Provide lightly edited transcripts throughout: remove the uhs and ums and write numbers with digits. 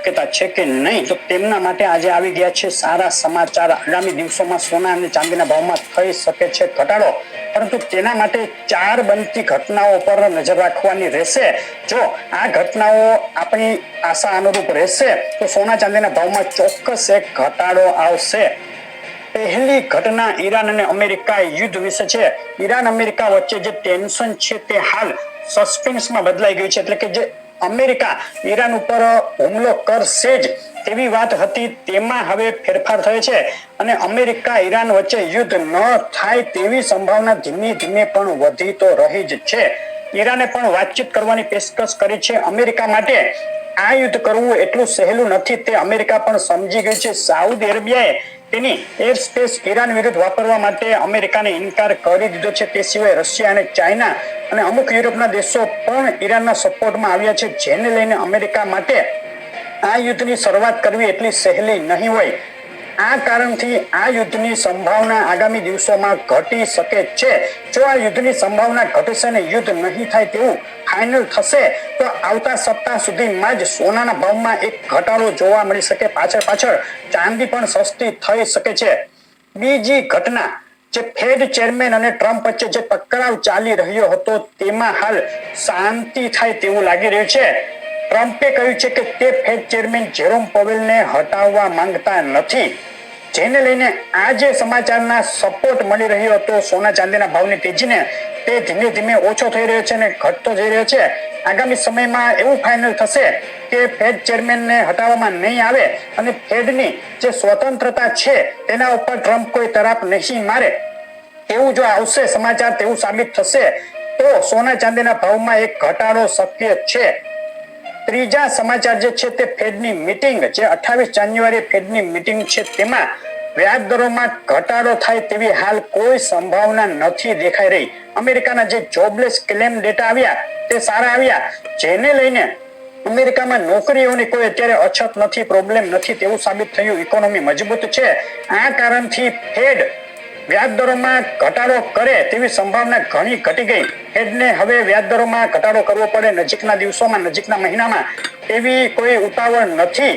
શક્યતા છે કે નહીં, તો તેમના માટે આજે આવી ગયા છે સારા સમાચાર। આગામી દિવસોમાં સોના અને ચાંદીના ભાવમાં થઈ શકે છે ઘટાડો, પરંતુ તેના માટે 4 બનતી ઘટનાઓ પર નજર રાખવાની રહેશે। જો આ ઘટનાઓ આપણી આશા અનુરૂપ રહેશે તો સોના ચાંદીના ભાવમાં ચોક્કસ એક ઘટાડો આવશે। પહેલી ઘટના ઈરાન અને અમેરિકા યુદ્ધ વિશે છે। ઈરાન અમેરિકા વચ્ચે જે ટેન્શન છે તે હાલ સસ્પેન્સમાં બદલાઈ ગયું છે, એટલે કે જે અમેરિકા ઈરાન ઉપર હુમલો કરશે જ તેવી વાત હતી, તેમાં હવે ફેરફાર થયો છે અને અમેરિકા ઈરાન વચ્ચે યુદ્ધ ન થાય તેવી સંભાવના ધીમે ધીમે પણ વધી તો રહી જ છે। ઈરાને પણ વાતચીત કરવાની પેશકશ કરી છે અમેરિકા માટે। આ યુદ્ધ કરવું એટલું સહેલું નથી તે અમેરિકા પણ સમજી ગયું છે। સાઉદી અરેબિયાએ તેની એર સ્પેસ ઈરાન વિરુદ્ધ વાપરવા માટે અમેરિકાને ઇનકાર કરી દીધો છે। તે સિવાય રશિયા અને ચાઇના અને અમુક યુરોપના દેશો પણ ઈરાનના સપોર્ટમાં આવ્યા છે, જેને લઈને અમેરિકા માટે આ યુદ્ધની શરૂઆત કરવી એટલી સહેલી નહીં હોય। આ કારણથી આ યુદ્ધની સંભાવના આગામી દિવસોમાં ઘટી શકે છે। જો આ યુદ્ધની સંભાવના ઘટશે અને યુદ્ધ નહીં થાય તેવું ફાઇનલ થશે તો આવતા સપ્તાહ સુધીમાં જ સોનાના ભાવમાં એક ઘટાડો જોવા મળી શકે। પાછળ ચાંદી પણ સસ્તી થઈ શકે છે। બીજી ઘટના, જે ફેડ ચેરમેન અને ટ્રમ્પ વચ્ચે જે ટકરાવ ચાલી રહ્યો હતો તેમાં હાલ શાંતિ થાય તેવું લાગી રહ્યું છે। ટ્રમ્પે કહ્યું છે કે તે ફેડ ચેરમેન જેરોમ પવેલને હટાવવા માંગતા નથી, જેને લઈને આ જે સમાચારના સપોર્ટ મળી રહ્યો હતો સોના ચાંદીના ભાવની તેજીને, તે ધીમે ધીમે ઓછો થઈ રહ્યો છે અને ઘટતો જઈ રહ્યો છે। આગામી સમયમાં એવું ફાઇનલ થશે કે ફેડ ચેરમેનને હટાવવામાં નહીં આવે અને ફેડની જે સ્વતંત્રતા છે તેના ઉપર ટ્રમ્પ કોઈ તરાપ નહીં મારે, એવું જો આવશે સમાચાર, તેવું સાબિત થશે તો સોના ચાંદીના ભાવમાં એક ઘટાડો શક્ય છે। ત્રીજા સમાચાર જે છે તે ફેડની મીટિંગ, જે 28 જાન્યુઆરી ફેડની મીટિંગ છે તેમાં વ્યાજ દરોમાં ઘટાડો થાય તેવી હાલ કોઈ સંભાવના નથી દેખાઈ રહી। અમેરિકાના જે જોબલેસ ક્લેમ ડેટા આવ્યા તે સારા આવ્યા, જેને લઈને અમેરિકામાં નોકરીઓની કોઈ અત્યારે અછત નથી, પ્રોબ્લેમ નથી તેવું સાબિત થયું। ઇકોનોમી મજબૂત છે। આ કારણથી ફેડ વ્યાજ દરોમાં ઘટાડો કરે તેવી સંભાવના ઘણી ઘટી ગઈ। ફેડને હવે વ્યાજ દરોમાં ઘટાડો કરવો પડે નજીકના દિવસોમાં, નજીકના મહિનામાં, એવી કોઈ ઉતાવળ નથી।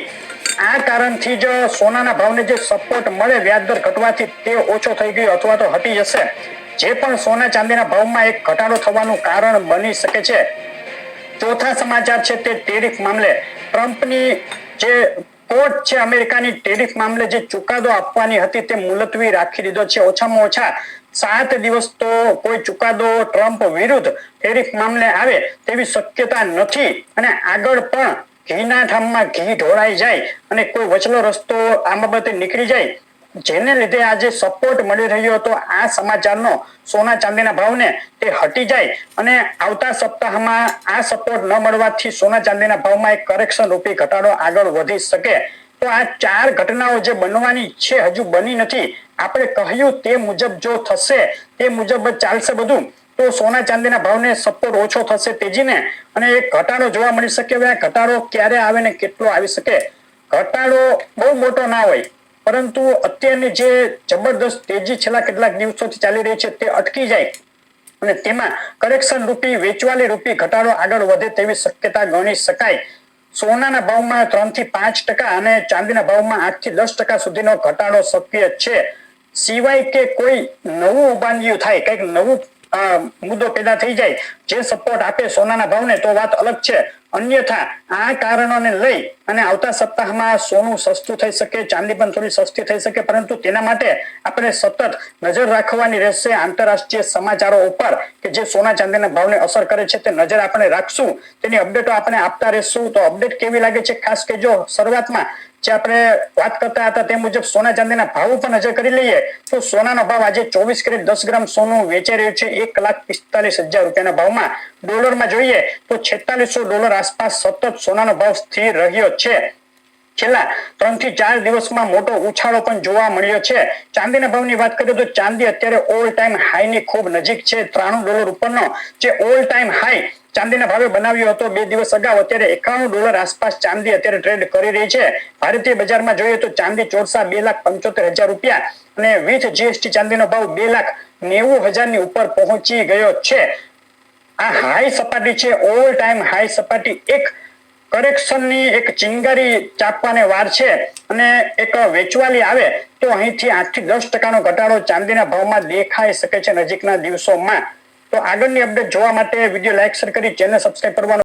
આ કારણથી જો સોનાના ભાવને જે સપોર્ટ મળે વ્યાજ દર ઘટવાથી તે ઓછો થઈ ગયો અથવા તો હટી જશે, જે પણ સોના ચાંદીના ભાવમાં એક ઘટાડો થવાનું કારણ બની શકે છે। ચોથા સમાચાર છે તે ટેરિફ મામલે। ટ્રમ્પની જે કોર્ટ છે અમેરિકાની ટેરિફ મામલે જે ચુકાદો આપવાની હતી તે મુલતવી રાખી દીધો છે। ઓછામાં ઓછા 7 દિવસ તો કોઈ ચુકાદો ટ્રમ્પ વિરુદ્ધ ટેરિફ મામલે આવે તેવી શક્યતા નથી અને આગળ પણ ઘીના ઠામમાં ઘી ઢોળાઈ જાય અને કોઈ વચલો રસ્તો આ બાબતે નીકળી જાય, જેને લીધે આજે સપોર્ટ મળી રહ્યો હતો આ સમાચારનો સોના ચાંદીના ભાવને, તે હટી જાય અને આવતા સપ્તાહમાં આ સપોર્ટ ન મળવાથી સોના ચાંદીના ભાવમાં એક કરેક્શન રૂપી ઘટાડો આગળ વધી શકે। તો આ 4 ઘટનાઓ જે બનવાની છે હજુ બની નથી। આપણે કહ્યું તે મુજબ જો થશે, તે મુજબ ચાલશે બધું, તો સોના ચાંદીના ભાવને સપોર્ટ ઓછો થશે તેજીને અને એક ઘટાડો જોવા મળી શકે। હવે આ ઘટાડો ક્યારે આવે ને કેટલો આવી શકે? ઘટાડો બહુ મોટો ના હોય, પરંતુ અત્યારની જે જબરદસ્ત તેજી છેલ્લા કેટલાક દિવસોથી ચાલી રહી છે તે અટકી જાય અને તેમાં કરેક્શન રૂપી, વેચવાલી રૂપી ઘટાડો આગળ વધે તેવી શક્યતા ગણી શકાય। સોનાના ભાવમાં 3 થી 5% અને ચાંદીના ભાવમાં 8 થી 10% સુધીનો ઘટાડો શક્ય છે, સિવાય કે કોઈ નવું ઉબાન્યું થાય, કંઈક નવું મુદ્દો પેદા થઈ જાય જે સપોર્ટ આપે સોનાના ભાવને, તો વાત અલગ છે। અન્યથા આ કારણોને લઈ અને આવતા સપ્તાહમાં સોનું સસ્તું થઈ શકે, ચાંદી પણ થોડી સસ્તી થઈ શકે, પરંતુ તેના માટે આપણે સતત નજર રાખવાની રહેશે આંતરરાષ્ટ્રીય સમાચારો ઉપર કે જે સોના ચાંદીના ભાવને અસર કરે છે, તે નજર આપણે રાખશું, તેની અપડેટો આપણે આપતા રહેશું। તો અપડેટ કેવી લાગે છે ખાસ કે જો શરૂઆતમાં જે આપણે વાત કરતા હતા તે મુજબ સોના ચાંદીના ભાવ ઉપર નજર કરી લઈએ તો સોનાનો ભાવ આજે 24 કેરેટ 10 ગ્રામ સોનું વેચાઈ રહ્યું છે 1,45,000 રૂપિયાના ભાવમાં। ડોલરમાં જોઈએ તો $4600 આસપાસ સતત સોનાનો ભાવ સ્થિર રહ્યો છે। છેલ્લા 3 થી 4 દિવસમાં મોટો ઉછાળો પણ જોવા મળ્યો છે। ચાંદીના ભાવની વાત કરીએ તો ચાંદી અત્યારે ઓલ ટાઈમ હાઈની ખૂબ નજીક છે। $93 ઉપરનો જે ઓલ ટાઈમ હાઈ ચાંદીના ભાવે બનાવ્યો હતો 2 દિવસ અગાઉ, અત્યારે $91 આસપાસ ચાંદી અત્યારે ટ્રેડ કરી રહી છે। ભારતીય બજારમાં જોઈએ તો ચાંદી ચોરસા 2,75,000 રૂપિયા અને વિથ જીએસટી ચાંદીનો ભાવ 2,90,000 ની ઉપર પહોંચી ગયો છે। આ હાઈ સપાટી છે, ઓલ ટાઈમ હાઈ સપાટી। એક કરેક્શનની એક ચિંગારી ચાપવાને વાર છે અને એક વેચવાલી આવે તો અહીંથી 8 થી 10% ઘટાડો ચાંદીના ભાવમાં દેખાઈ શકે છે નજીકના દિવસોમાં. તો આગળની અપડેટ જોવા માટે વિડીયો લાઈક શેર કરી ચેનલ સબસ્ક્રાઇબ કરવાનું